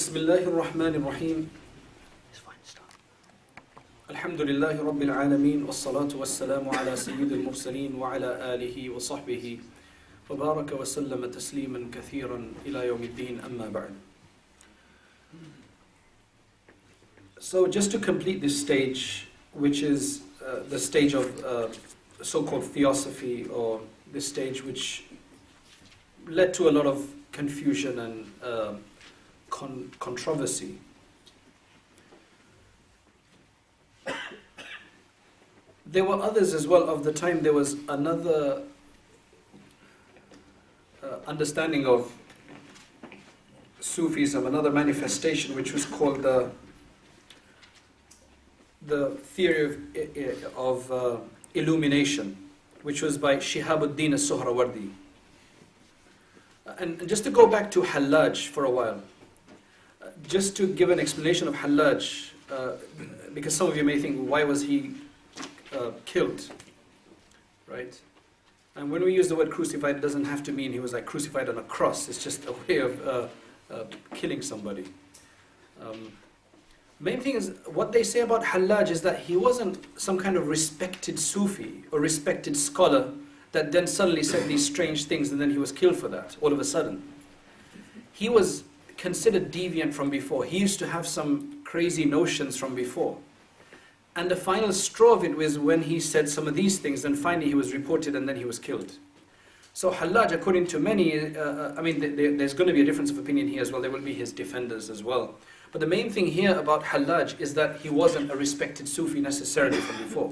Bismillahir Rahmanir Rahim. Alhamdulillahi Rabbil Alameen. Wassalatu wassalamu ala Sayyidil Mursaleen wa ala alihi wa sahbihi. Wa baraka wa sallama tasliman kathiran ila yawmiddin amma ba'd. So just to complete this stage, which is the stage of so-called theosophy, or this stage which led to a lot of confusion and controversy. There were others as well of the time. There was another understanding of Sufism, another manifestation, which was called the theory of illumination, which was by Shihabuddin as-Suhrawardi. And just to go back to Hallaj for a while, just to give an explanation of Hallaj, because some of you may think, why was he killed, right? And when we use the word crucified, it doesn't have to mean he was like crucified on a cross. It's just a way of killing somebody. Main thing is, what they say about Hallaj is that he wasn't some kind of respected Sufi or respected scholar that then suddenly said these strange things and then he was killed for that, all of a sudden. He was considered deviant from before. He used to have some crazy notions from before. And the final straw of it was when he said some of these things, then finally he was reported and then he was killed. So Hallaj, according to many, there's going to be a difference of opinion here as well. There will be his defenders as well. But the main thing here about Hallaj is that he wasn't a respected Sufi necessarily from before.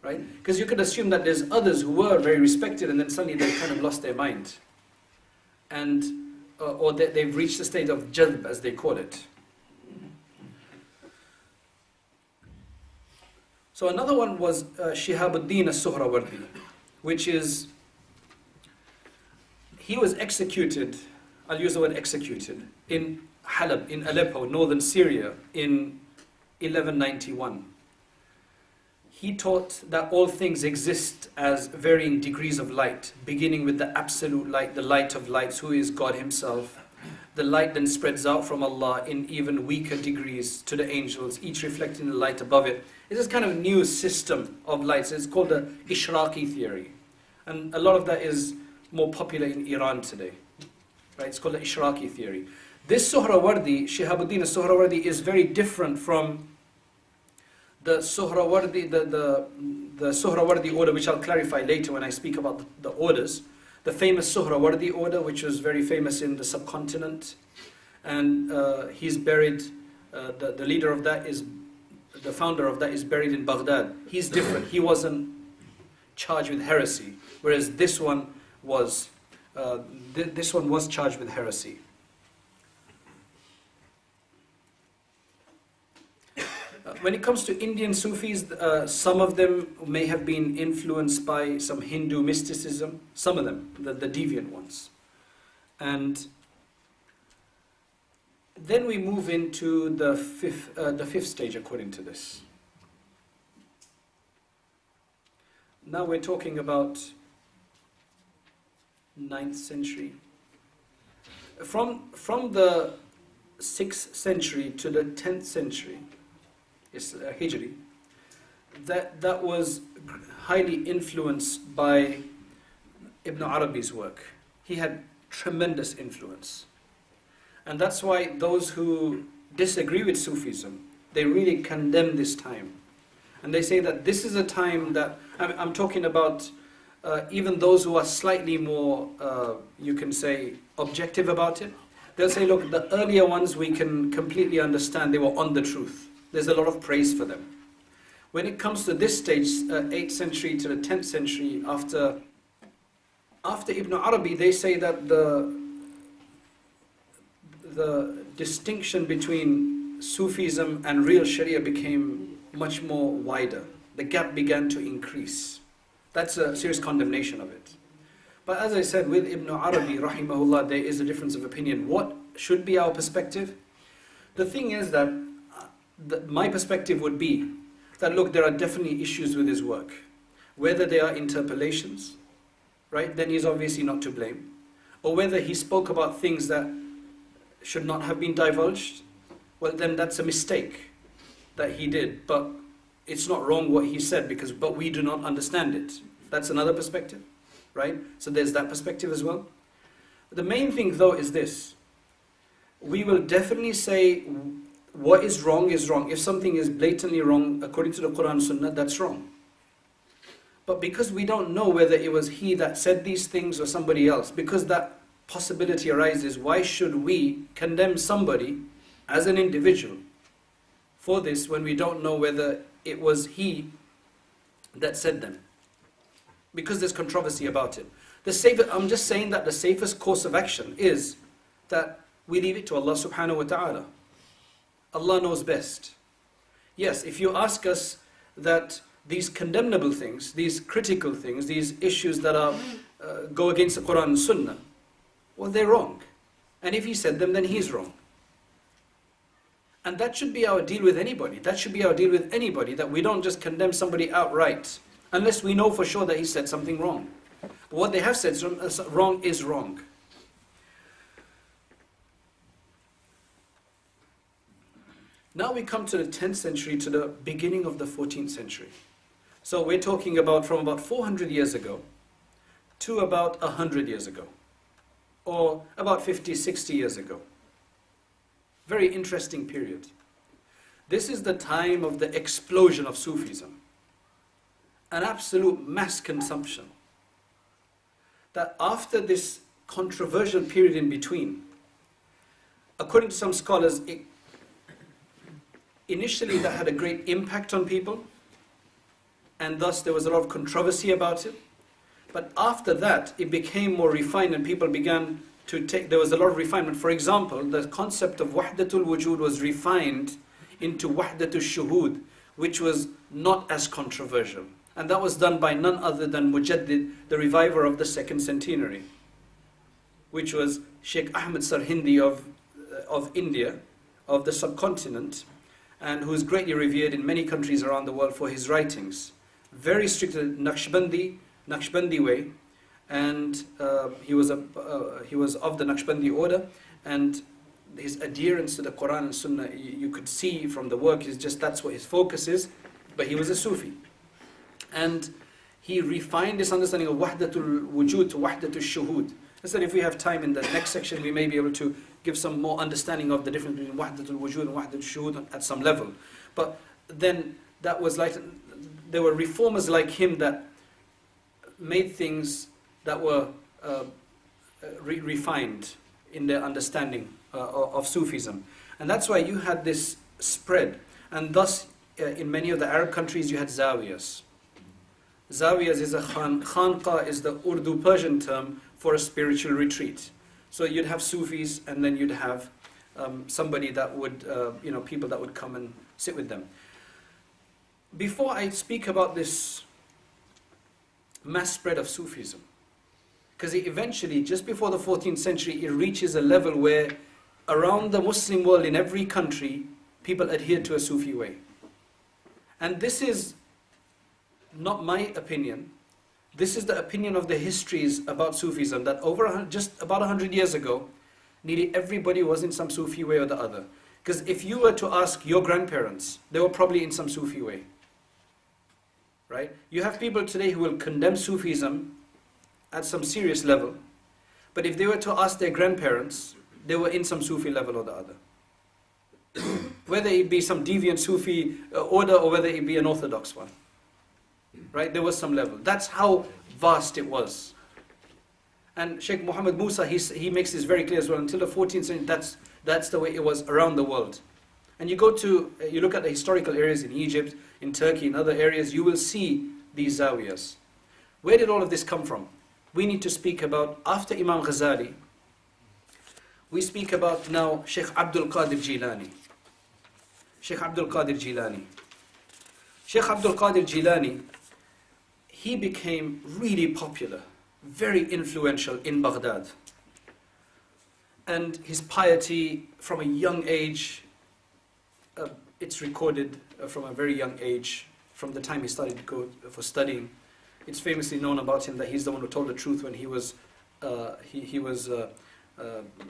Right? Because you could assume that there's others who were very respected and then suddenly they kind of lost their mind. And, or they've reached a state of jalb, as they call it. So another one was Shihabuddin as-Suhrawardi, which is, he was executed, I'll use the word executed, in Halab, in Aleppo, northern Syria, in 1191. He taught that all things exist as varying degrees of light, beginning with the absolute light, the light of lights, who is God Himself. The light then spreads out from Allah in even weaker degrees to the angels, each reflecting the light above it. It's this kind of new system of lights. It's called the Ishraqi theory. And a lot of that is more popular in Iran today. Right? It's called the Ishraqi theory. This Suhrawardi, Shihabuddin as-Suhrawardi, is very different from the Suhrawardi, the Suhrawardi order, which I'll clarify later when I speak about the orders. The famous Suhrawardi order, which was very famous in the subcontinent. And he's buried, the leader of that is, the founder of that is buried in Baghdad. He's different. He wasn't charged with heresy, whereas this one was charged with heresy. When it comes to Indian Sufis, some of them may have been influenced by some Hindu mysticism, some of them, the deviant ones. And then we move into the fifth stage according to this. Now we're talking about 9th century. From the 6th century to the 10th century, it's Hijri, that was highly influenced by Ibn Arabi's work. He had tremendous influence. And that's why those who disagree with Sufism, they really condemn this time. And they say that this is a time that, I'm talking about even those who are slightly more, you can say, objective about it. They'll say, look, the earlier ones we can completely understand, they were on the truth. There's a lot of praise for them. When it comes to this stage, 8th century to the 10th century, after Ibn Arabi, they say that the distinction between Sufism and real Sharia became much more wider. The gap began to increase. That's a serious condemnation of it. But as I said, with Ibn Arabi, rahimahullah, there is a difference of opinion. What should be our perspective? The thing is that my perspective would be that, look, there are definitely issues with his work. Whether they are interpolations, right, then he's obviously not to blame. Or whether he spoke about things that should not have been divulged, well then that's a mistake that he did. But it's not wrong what he said, but we do not understand it. That's another perspective, right? So there's that perspective as well. The main thing though is this. We will definitely say what is wrong is wrong. If something is blatantly wrong according to the Quran and Sunnah, that's wrong. But because we don't know whether it was he that said these things or somebody else, because that possibility arises, why should we condemn somebody as an individual for this when we don't know whether it was he that said them? Because there's controversy about it. I'm just saying that the safest course of action is that we leave it to Allah subhanahu wa ta'ala. Allah knows best. Yes, if you ask us that these condemnable things, these critical things, these issues that are go against the Quran and Sunnah, well, they're wrong. And if he said them, then he's wrong. And that should be our deal with anybody. That should be our deal with anybody, that we don't just condemn somebody outright, unless we know for sure that he said something wrong. But what they have said wrong is wrong. Now we come to the 10th century, to the beginning of the 14th century. So we're talking about from about 400 years ago to about 100 years ago, or about 50, 60 years ago. Very interesting period. This is the time of the explosion of Sufism. An absolute mass consumption. That after this controversial period in between, according to some scholars, initially that had a great impact on people, and thus there was a lot of controversy about it. But after that, it became more refined and people began to there was a lot of refinement. For example, the concept of wahdatul wujud was refined into wahdatul shuhud, which was not as controversial. And that was done by none other than Mujaddid, the reviver of the second centenary, which was Sheikh Ahmed Sarhindi of India, of the subcontinent, and who is greatly revered in many countries around the world for his writings. Very strict Naqshbandi way, and he was of the Naqshbandi order, and his adherence to the Quran and Sunnah, you could see from the work, is just that's what his focus is. But he was a Sufi, and he refined his understanding of wahdatul wujud to wahdatul shuhud. I said if we have time in the next section, we may be able to give some more understanding of the difference between wahdatul wujud and wahdatul shuhud at some level. But then that was like, there were reformers like him that made things that were refined in their understanding of Sufism. And that's why you had this spread. And thus, in many of the Arab countries, you had zawiyas. Zawiyas is a khanqa, is the Urdu Persian term for a spiritual retreat. So you'd have Sufis, and then you'd have somebody that would, people that would come and sit with them. Before I speak about this mass spread of Sufism, because eventually, just before the 14th century, it reaches a level where around the Muslim world, in every country, people adhere to a Sufi way. And this is not my opinion. This is the opinion of the histories about Sufism, that just about 100 years ago, nearly everybody was in some Sufi way or the other. Because if you were to ask your grandparents, they were probably in some Sufi way. Right? You have people today who will condemn Sufism at some serious level, but if they were to ask their grandparents, they were in some Sufi level or the other. Whether it be some deviant Sufi order or whether it be an orthodox one. Right? There was some level. That's how vast it was. And Sheikh Muhammad Musa, he makes this very clear as well. Until the 14th century, that's the way it was around the world. And you look at the historical areas in Egypt, in Turkey, in other areas, you will see these zawiyas. Where did all of this come from? We need to speak about, after Imam Ghazali, we speak about now Sheikh Abdul Qadir Jilani. Sheikh Abdul Qadir Jilani. Sheikh Abdul Qadir Jilani, he became really popular, very influential in Baghdad. And his piety from a young age, it's recorded from a very young age, from the time he started to go for studying. It's famously known about him that he's the one who told the truth when he was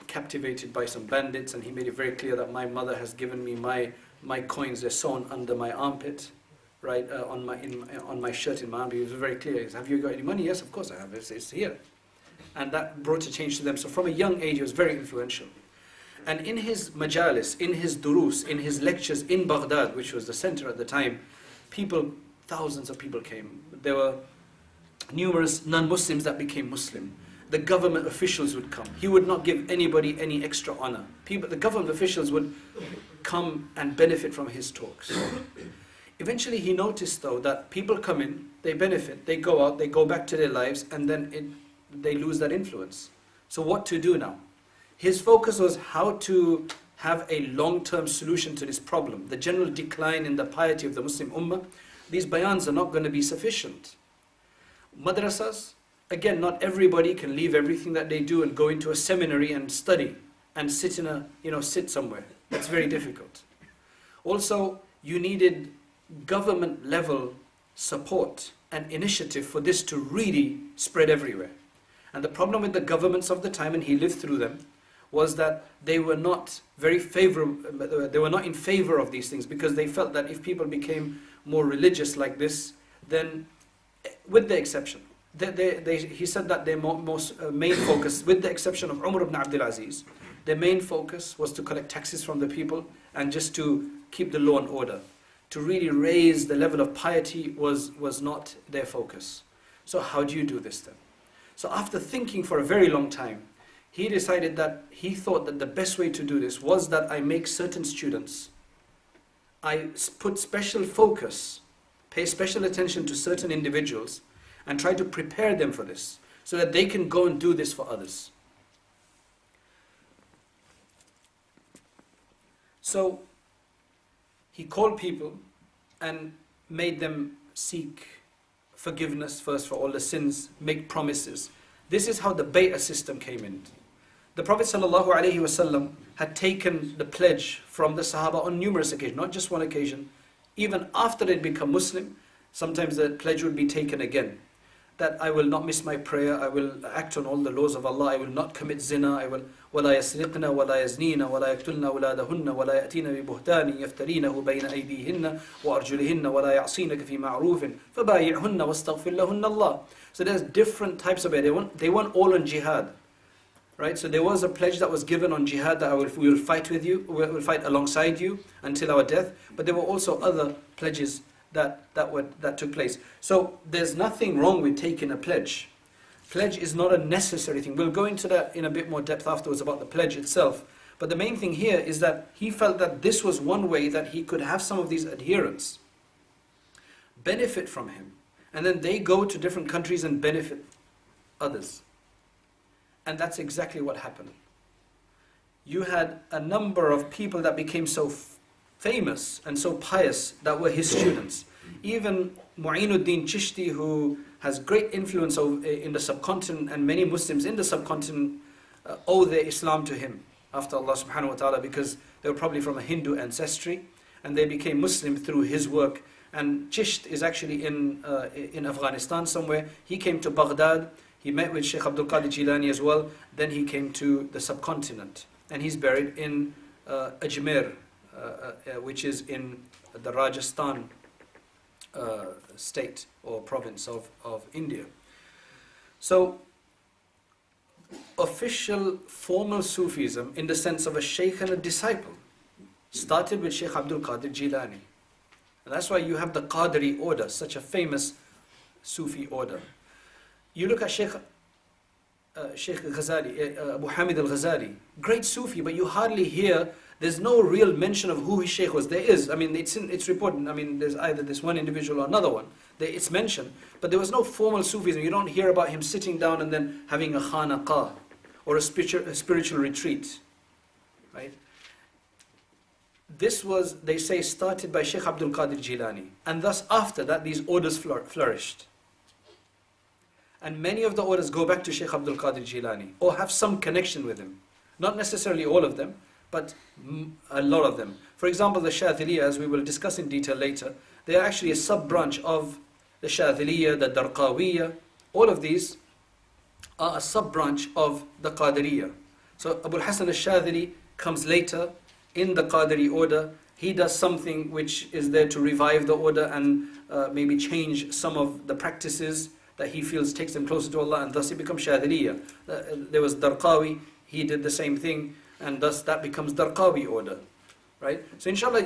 captivated by some bandits, and he made it very clear that my mother has given me my coins, they're sewn under my armpit, right, on my shirt in my armpit. He was very clear. He said, have you got any money? Yes, of course I have. It's here. And that brought a change to them. So from a young age, he was very influential. And in his majalis, in his durus, in his lectures in Baghdad, which was the center at the time, thousands of people came. There were numerous non-Muslims that became Muslim. The government officials would come. He would not give anybody any extra honor. The government officials would come and benefit from his talks. Eventually he noticed though that people come in, they benefit, they go out, they go back to their lives, and then they lose that influence. So what to do now? His focus was how to have a long-term solution to this problem, the general decline in the piety of the Muslim Ummah. These bayans are not going to be sufficient. Madrasas, again, not everybody can leave everything that they do and go into a seminary and study and sit somewhere. That's very difficult. Also, you needed government level support and initiative for this to really spread everywhere. And the problem with the governments of the time, and he lived through them, was that they were not very favorable, they were not in favor of these things, because they felt that if people became more religious like this, then, with the exception, he said that their main focus, with the exception of Umar ibn Abdul Aziz, their main focus was to collect taxes from the people and just to keep the law and order. To really raise the level of piety was not their focus. So how do you do this then? So after thinking for a very long time, he decided that he thought that the best way to do this was that I make certain students, I put special focus, pay special attention to certain individuals, and try to prepare them for this, so that they can go and do this for others. So he called people and made them seek forgiveness first for all the sins, make promises. This is how the bay'ah system came in. The Prophet ﷺ had taken the pledge from the Sahaba on numerous occasions, not just one occasion. Even after they'd become Muslim, sometimes the pledge would be taken again. That I will not miss my prayer, I will act on all the laws of Allah, I will not commit zina, I will وَلَا يَسْرِقْنَا وَلَا يَزْنِينَ وَلَا يَقْتُلْنَا أَوْلَادَهُنَّ وَلَا يَأْتِينَ بِبُهْتَانٍ يَفْتَرِينَهُ بَيْنَ أَيْدِيهِنَّ وَأَرْجُلِهِنَّ وَلَا يَعْصِينَكَ فِي مَعْرُوفٍ فَبَايِعْهُنَّ وَاسْتَغْفِرْ لَهُنَّ اللَّهِ. So there's different types of it. They weren't all on jihad. Right? So there was a pledge that was given on jihad that we will fight with you, we will fight alongside you until our death. But there were also other pledges that took place. So there's nothing wrong with taking a pledge. Pledge is not a necessary thing. We'll go into that in a bit more depth afterwards about the pledge itself. But the main thing here is that he felt that this was one way that he could have some of these adherents benefit from him. And then they go to different countries and benefit others. And that's exactly what happened. You had a number of people that became so famous and so pious that were his students. Even Mu'inuddin Chishti, who has great influence in the subcontinent, and many Muslims in the subcontinent owe their Islam to him after Allah subhanahu wa ta'ala, because they were probably from a Hindu ancestry and they became Muslim through his work. And Chisht is actually in Afghanistan somewhere. He came to Baghdad. He met with Sheikh Abdul Qadir Jilani as well. Then he came to the subcontinent. And he's buried in Ajmer, which is in the Rajasthan state or province of India. So, official, formal Sufism in the sense of a Sheikh and a disciple started with Sheikh Abdul Qadir Jilani. And that's why you have the Qadri order, such a famous Sufi order. You look at Sheikh Ghazali, Abu Hamid al-Ghazali, great Sufi, but you hardly hear, there's no real mention of who his Sheikh was. There is, I mean, it's reported, I mean, there's either this one individual or another one. It's mentioned, but there was no formal Sufism. You don't hear about him sitting down and then having a khanaqah or a spiritual retreat, right? This was, they say, started by Sheikh Abdul Qadir Jilani. And thus after that, these orders flourished. And many of the orders go back to Sheikh Abdul Qadir Jilani, or have some connection with him. Not necessarily all of them, but a lot of them. For example, the Shadhiliya, as we will discuss in detail later, they are actually a sub-branch of the Shadhiliya, the Darqawiyya. All of these are a sub-branch of the Qadiriyya. So Abu al-Hasan al-Shadhili comes later in the Qadiri order. He does something which is there to revive the order and maybe change some of the practices that he feels takes them closer to Allah, and thus it becomes Shadhiliya. There was Darqawi, he did the same thing, and thus that becomes Darqawi order. Right? So inshallah,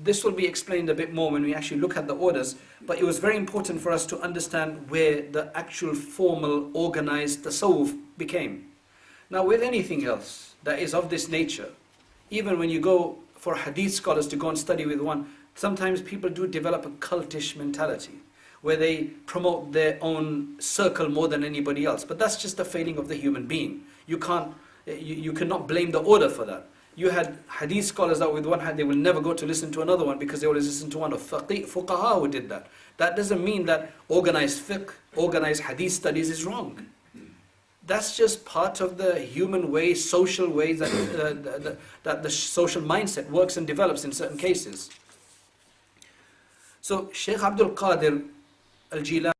this will be explained a bit more when we actually look at the orders, but it was very important for us to understand where the actual formal, organized tasawwuf became. Now with anything else that is of this nature, even when you go for hadith scholars to go and study with one, sometimes people do develop a cultish mentality, where they promote their own circle more than anybody else. But that's just a failing of the human being. You cannot blame the order for that. You had hadith scholars that with one hand they will never go to listen to another one because they always listen to one of fuqaha who did that. That doesn't mean that organized fiqh, organized hadith studies is wrong. That's just part of the human way, social ways that the social mindset works and develops in certain cases. So Shaykh Abdul Qadir al-Jilani,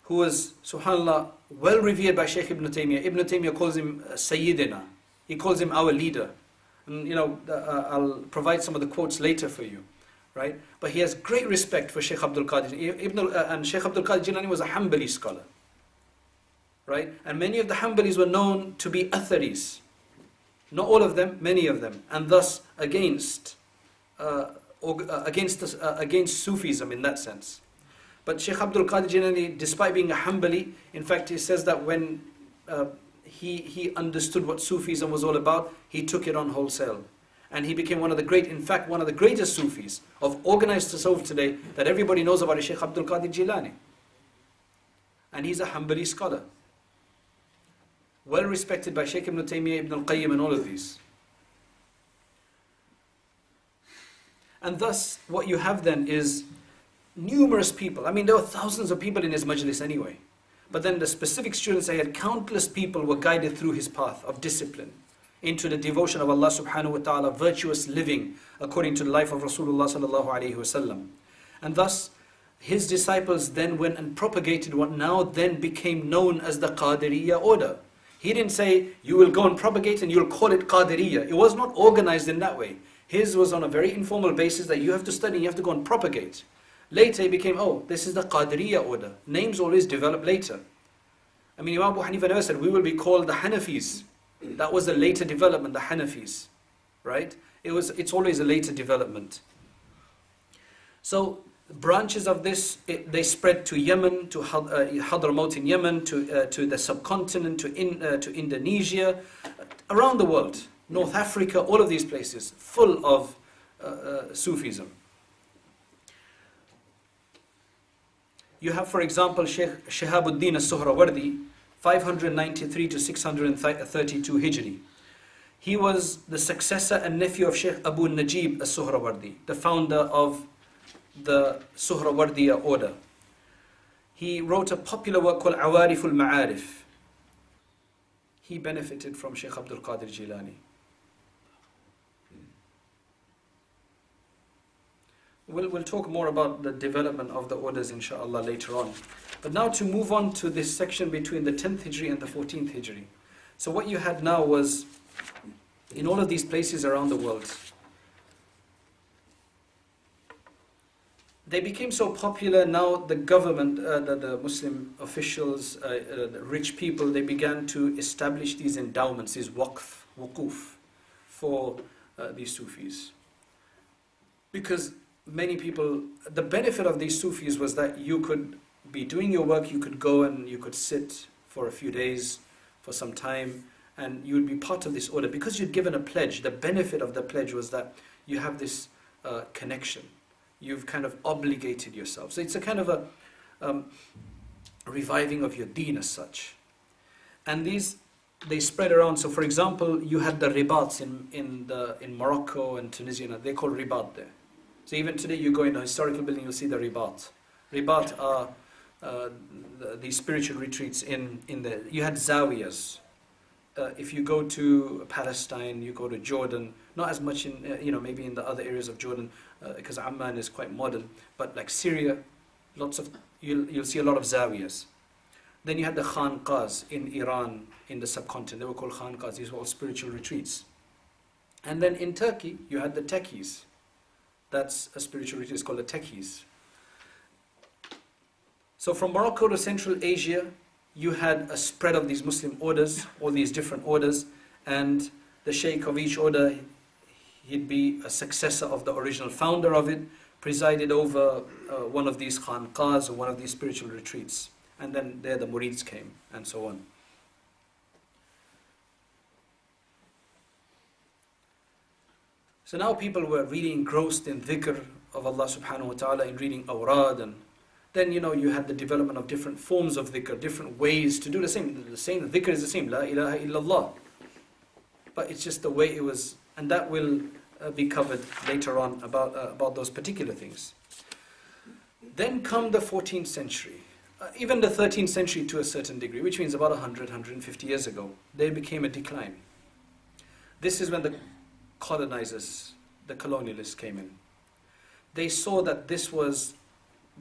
who was, subhanAllah, well revered by Shaykh Ibn Taymiyyah. Ibn Taymiyyah calls him Sayyidina. He calls him our leader. And I'll provide some of the quotes later for you, right? But he has great respect for Shaykh Abdul Qadir. And Shaykh Abdul Qadir Jilani was a Hanbali scholar, right? And many of the Hanbalis were known to be Atharis. Not all of them, many of them. And thus against Sufism in that sense. But Shaykh Abdul Qadir Jilani, despite being a Hanbali, in fact he says that when he understood what Sufism was all about, he took it on wholesale. And he became one of the greatest Sufis of organized tasawwuf today that everybody knows about is Shaykh Abdul Qadir Jilani. And he's a Hanbali scholar. Well respected by Shaykh Ibn Taymiyyah, Ibn al-Qayyim and all of these. And thus what you have then is numerous people. I mean, there were thousands of people in his majlis anyway. But then the specific students I had, countless people were guided through his path of discipline into the devotion of Allah subhanahu wa ta'ala, virtuous living according to the life of Rasulullah sallallahu alayhi wasallam. And thus his disciples then went and propagated what now then became known as the Qadiriyya order. He didn't say you will go and propagate and you'll call it Qadiriyya. It was not organized in that way. His was on a very informal basis that you have to study, you have to go and propagate. Later it became, oh, this is the Qadiriyya order. Names always develop later. I mean, Imam Abu Hanifa never said, we will be called the Hanafis. That was a later development, the Hanafis. Right? It's always a later development. So, branches of this, they spread to Yemen, to Hadramaut in Yemen, to the subcontinent, to Indonesia, around the world. North Africa, all of these places, full of Sufism. You have, for example, Sheikh Shihabuddin al-Suhrawardi, 593 to 632 Hijri. He was the successor and nephew of Sheikh Abu Najib al-Suhrawardi, the founder of the Suhrawardiya order. He wrote a popular work called Awarif al-Ma'arif. He benefited from Shaykh Abdul Qadir Jilani. We'll talk more about the development of the orders inshaAllah later on. But now to move on to this section between the 10th Hijri and the 14th Hijri. So what you had now was, in all of these places around the world, they became so popular now the government, the Muslim officials, the rich people, they began to establish these endowments, these wuquf, for these Sufis. Because many people, the benefit of these Sufis was that you could be doing your work, you could go and you could sit for a few days, for some time, and you would be part of this order. Because you'd given a pledge, the benefit of the pledge was that you have this connection. You've kind of obligated yourself. So it's a kind of a reviving of your deen as such. And these, they spread around. So for example, you had the ribats in Morocco and Tunisia, they're called ribat there. So even today you go in a historical building, you'll see the ribat. Ribat are these spiritual retreats in the, you had zawiyas. If you go to Palestine, you go to Jordan, not as much in, maybe in the other areas of Jordan, because Amman is quite modern, but like Syria, you'll see a lot of zawiyas. Then you had the khanqahs in Iran, in the subcontinent. They were called khanqahs. These were all spiritual retreats. And then in Turkey, you had the tekkis. That's a spiritual retreat. It's called the tekkis. So from Morocco to Central Asia, you had a spread of these Muslim orders, all these different orders, and the sheikh of each order, he'd be a successor of the original founder of it, presided over one of these khanqahs or one of these spiritual retreats. And then there the murids came, and so on. So now people were really engrossed in dhikr of Allah subhanahu wa ta'ala, in reading awrad, and then you had the development of different forms of dhikr, different ways to do the same. The same dhikr is the same, la ilaha illallah. But it's just the way it was, and that will be covered later on about those particular things. Then come the 14th century. Even the 13th century to a certain degree, which means about 100, 150 years ago, there became a decline. This is when the colonizers, the colonialists came in. They saw that this was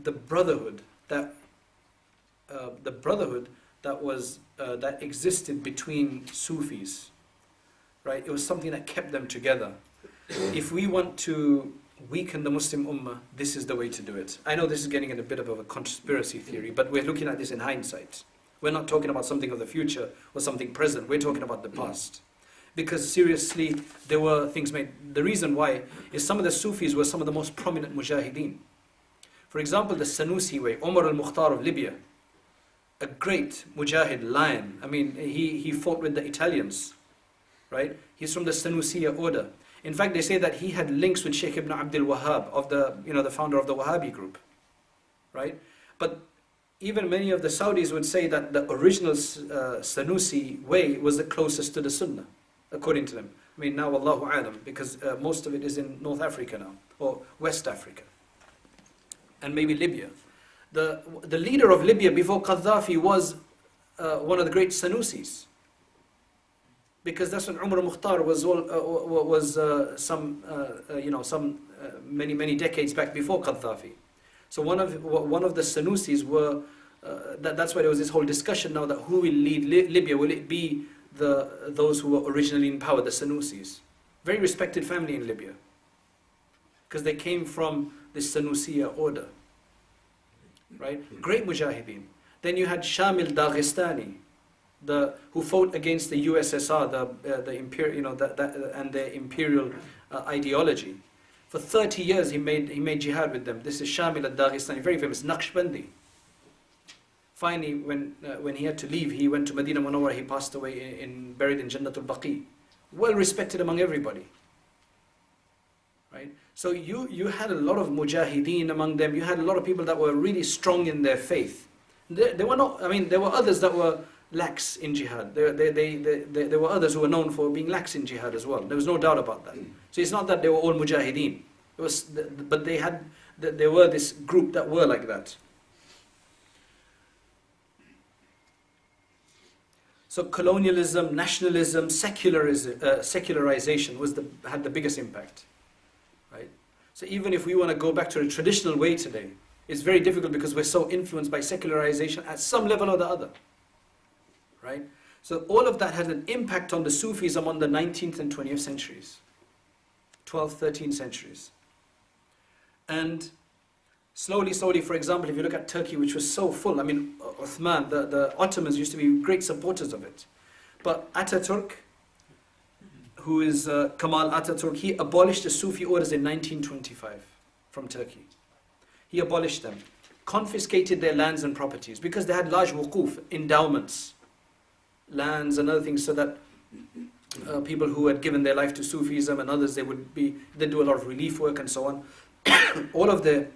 the brotherhood that that existed between Sufis, right? It was something that kept them together. If we want to weaken the Muslim Ummah, this is the way to do it. I know this is getting in a bit of a conspiracy theory, but we're looking at this in hindsight. We're not talking about something of the future or something present. We're talking about the past. Because seriously, there were things made. The reason why is some of the Sufis were some of the most prominent mujahideen. For example, the Sanusi way, Umar al-Mukhtar of Libya, a great mujahid, lion. I mean, he fought with the Italians, right? He's from the Sanusiya order. In fact, they say that he had links with Sheikh ibn Abdul Wahhab, of the founder of the Wahhabi group, right? But even many of the Saudis would say that the original Sanusi way was the closest to the Sunnah, according to them. I mean, now Allahu Alam, because most of it is in North Africa now, or West Africa, and maybe Libya. The leader of Libya before Gaddafi was one of the great Sanusis. Because that's when Umar al-Mukhtar was many decades back before Gaddafi. So one of the Sanusis were that's why there was this whole discussion now that who will lead Libya? Will it be those who were originally in power, the Sanusis? Very respected family in Libya, because they came from the Sanusiya order, right? Great mujahideen. Then you had Shamil Daghestani, who fought against the USSR, the imperial, and their imperial ideology. For 30 years, he made jihad with them. This is Shamil al-Daghestani, very famous, Naqshbandi. Finally, when he had to leave, he went to Medina Munawwara. He passed away buried in Jannatul Baqi. Well respected among everybody, right? So you had a lot of mujahideen among them. You had a lot of people that were really strong in their faith. They were not. I mean, there were others that were lax in jihad. There were others who were known for being lax in jihad as well. There was no doubt about that. So it's not that they were all mujahideen. But there were this group that were like that. So colonialism, nationalism, secularization had the biggest impact, right? So even if we want to go back to a traditional way today, it's very difficult because we're so influenced by secularization at some level or the other, right? So all of that had an impact on the Sufism on the 19th and 20th centuries, 12th, 13th centuries. And slowly, for example, if you look at Turkey, which was so full, I mean, Uthman, the Ottomans used to be great supporters of it. But Ataturk, who is Kemal Ataturk, he abolished the Sufi orders in 1925 from Turkey. He abolished them, confiscated their lands and properties, because they had large wuquf, endowments, lands and other things, so that people who had given their life to Sufism and others, they do a lot of relief work and so on. All of their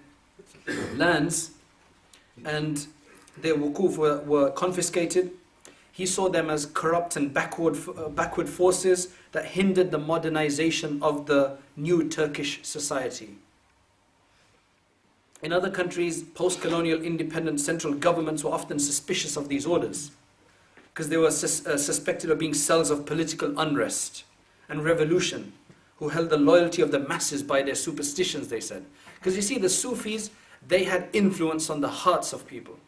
lands and their wuquf were confiscated. He saw them as corrupt and backward forces that hindered the modernization of the new Turkish society. In other countries, post-colonial independent central governments were often suspicious of these orders, because they were suspected of being cells of political unrest and revolution, who held the loyalty of the masses by their superstitions, they said. Because you see, the Sufis, they had influence on the hearts of people.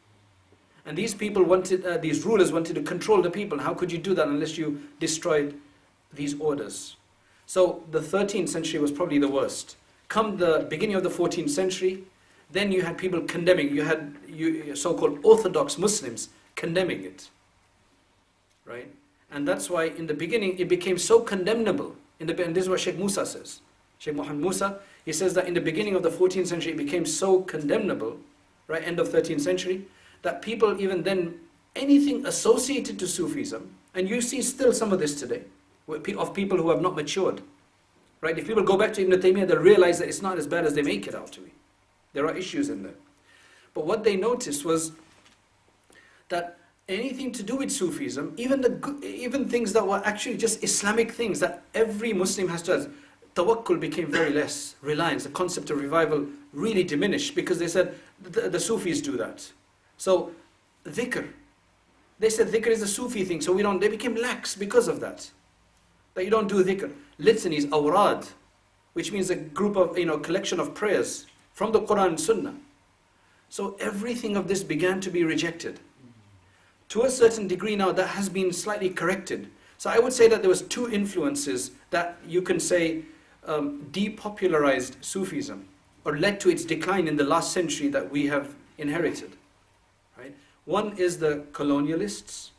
And these people wanted, these rulers wanted to control the people. How could you do that unless you destroyed these orders? So the 13th century was probably the worst. Come the beginning of the 14th century, then you had people condemning, you had so-called orthodox Muslims condemning it, right? And that's why in the beginning it became so condemnable. And this is what Sheikh Musa says. Sheikh Muhammad Musa, he says that in the beginning of the 14th century it became so condemnable, right, end of 13th century, that people even then, anything associated to Sufism, and you see still some of this today, of people who have not matured, right? If people go back to Ibn Taymiyyah, they'll realize that it's not as bad as they make it out to be. There are issues in there. But what they noticed was that anything to do with Sufism, even things that were actually just Islamic things that every Muslim has to have, tawakkul became very less, reliance, the concept of revival really diminished because they said the Sufis do that. So dhikr, they said dhikr is a Sufi thing, so they became lax because of that. That you don't do dhikr. Litanies, awrad, which means a group of, collection of prayers from the Quran and Sunnah. So everything of this began to be rejected. To a certain degree now that has been slightly corrected. So I would say that there was two influences that you can say depopularized Sufism or led to its decline in the last century that we have inherited. Right? One is the colonialists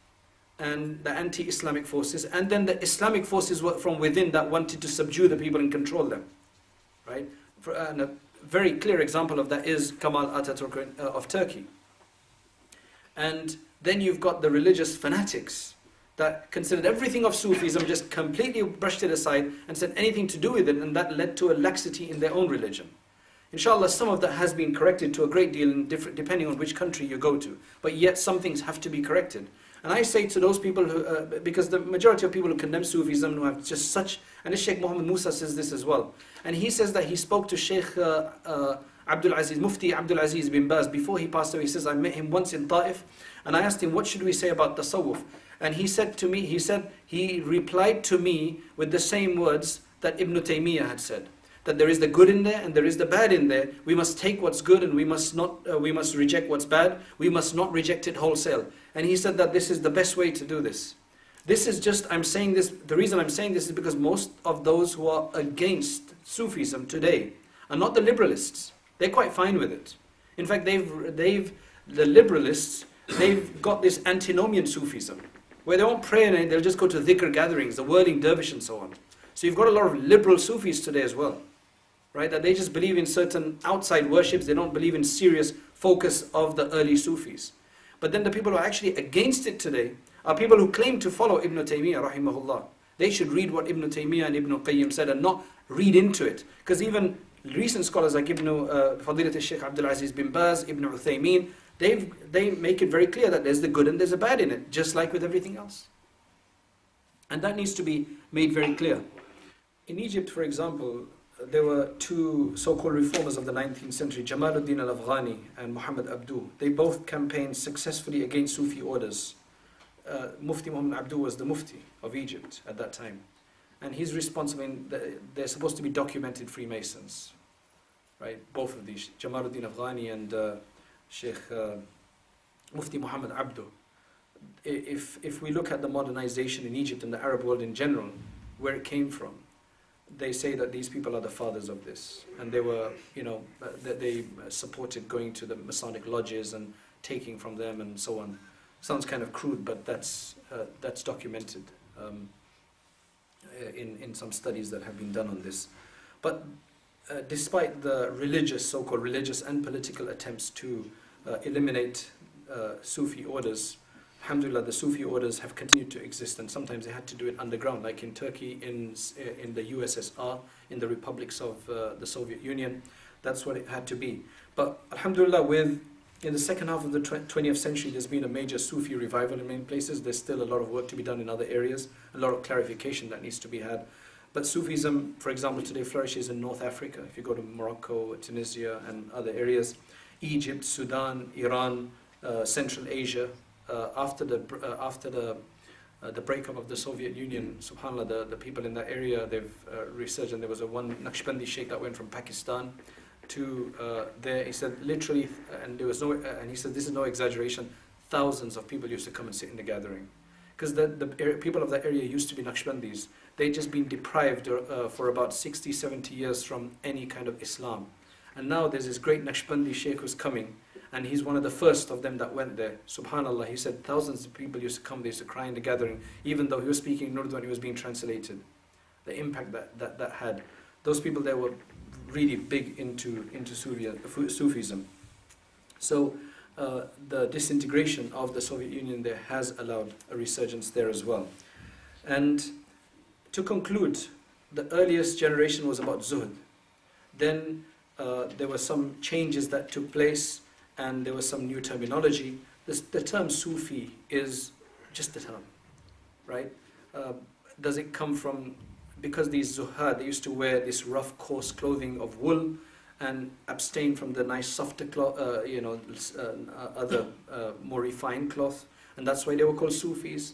and the anti-Islamic forces, and then the Islamic forces from within that wanted to subdue the people and control them. Right? And a very clear example of that is Kemal Ataturk of Turkey. And then you've got the religious fanatics that considered everything of Sufism, just completely brushed it aside and said anything to do with it, and that led to a laxity in their own religion. Inshallah, some of that has been corrected to a great deal, depending on which country you go to. But yet some things have to be corrected. And I say to those people who, because the majority of people who condemn Sufism who have just such, and Sheikh Muhammad Musa says this as well. And he says that he spoke to Sheikh Abdul Aziz, Mufti Abdul Aziz bin Baz before he passed away. He says, I met him once in Ta'if and I asked him, what should we say about Tasawwuf? And he said to me, he replied to me with the same words that Ibn Taymiyyah had said. That there is the good in there and there is the bad in there. We must take what's good and we must reject what's bad. We must not reject it wholesale. And he said that this is the best way to do this. This is just, I'm saying this, the reason I'm saying this is because most of those who are against Sufism today are not the liberalists. They're quite fine with it. In fact, the liberalists, they've got this antinomian Sufism, where they won't pray and they'll just go to dhikr gatherings, the whirling dervish and so on. So you've got a lot of liberal Sufis today as well, right? That they just believe in certain outside worships, they don't believe in serious focus of the early Sufis. But then the people who are actually against it today are people who claim to follow Ibn Taymiyyah rahimahullah. They should read what Ibn Taymiyyah and Ibn Qayyim said and not read into it. Because even recent scholars like Fadilat Sheikh Abdul Aziz bin Baz, Ibn Uthaymeen, they make it very clear that there's the good and there's the bad in it, just like with everything else. And that needs to be made very clear. In Egypt, for example, there were two so-called reformers of the 19th century, Jamaluddin al-Afghani and Muhammad Abdu. They both campaigned successfully against Sufi orders. Mufti Muhammad Abdu was the Mufti of Egypt at that time. And he's responsible, they're supposed to be documented Freemasons, right? Both of these, Jamaluddin Afghani and Sheikh Mufti Muhammad Abdu. If we look at the modernization in Egypt and the Arab world in general, where it came from, they say that these people are the fathers of this. And they were, that they supported going to the Masonic lodges and taking from them and so on. Sounds kind of crude, but that's documented in some studies that have been done on this. But despite the religious, so-called religious and political attempts to eliminate Sufi orders, alhamdulillah, the Sufi orders have continued to exist, and sometimes they had to do it underground, like in Turkey, in the USSR, in the republics of the Soviet Union. That's what it had to be. But alhamdulillah, in the second half of the 20th century, there's been a major Sufi revival in many places. There's still a lot of work to be done in other areas, a lot of clarification that needs to be had. But Sufism, for example, today flourishes in North Africa. If you go to Morocco, Tunisia, and other areas, Egypt, Sudan, Iran, Central Asia, after the breakup of the Soviet Union, subhanAllah, the people in that area, they've researched, and there was one Naqshbandi sheikh that went from Pakistan to there. He said literally, and there was no, and he said this is no exaggeration, thousands of people used to come and sit in the gathering. Because people of that area used to be Naqshbandis. They'd just been deprived for about 60, 70 years from any kind of Islam. And now there's this great Naqshbandi sheikh who's coming, and he's one of the first of them that went there. Subhanallah, he said thousands of people used to come, they used to cry in the gathering, even though he was speaking in Urdu and he was being translated. The impact that had. Those people there were really big into Sufism. So the disintegration of the Soviet Union there has allowed a resurgence there as well. And to conclude, the earliest generation was about Zuhd. Then there were some changes that took place, and there was some new terminology. The term Sufi is just a term, right? Does it come from, because these Zuhad, they used to wear this rough, coarse clothing of wool and abstain from the nice, softer cloth, other more refined cloth, and that's why they were called Sufis?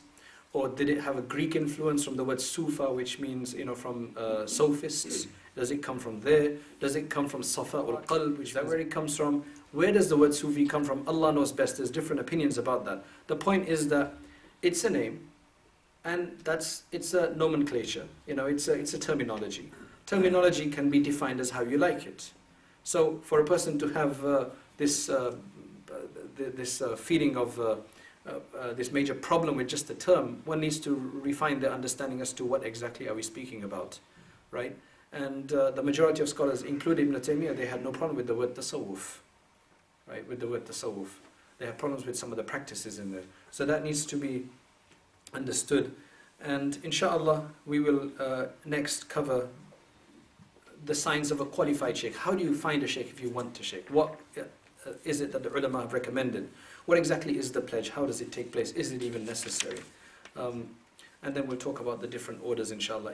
Or did it have a Greek influence from the word Sufa, which means, from sophists? Does it come from there? Does it come from Safa or Qalb, which is where it comes from? Where does the word Sufi come from? Allah knows best. There's different opinions about that. The point is that it's a name, and it's a nomenclature. It's a terminology. Terminology can be defined as how you like it. So for a person to have this feeling of this major problem with just the term, one needs to refine their understanding as to what exactly are we speaking about, right? And the majority of scholars, including Ibn Taymiyyah, they had no problem with the word Tasawwuf, right? With the word Tasawwuf. They have problems with some of the practices in there. So that needs to be understood. And inshallah, we will next cover the signs of a qualified sheikh. How do you find a sheikh if you want a sheikh? What is it that the ulama have recommended? What exactly is the pledge? How does it take place? Is it even necessary? And then we'll talk about the different orders, inshallah.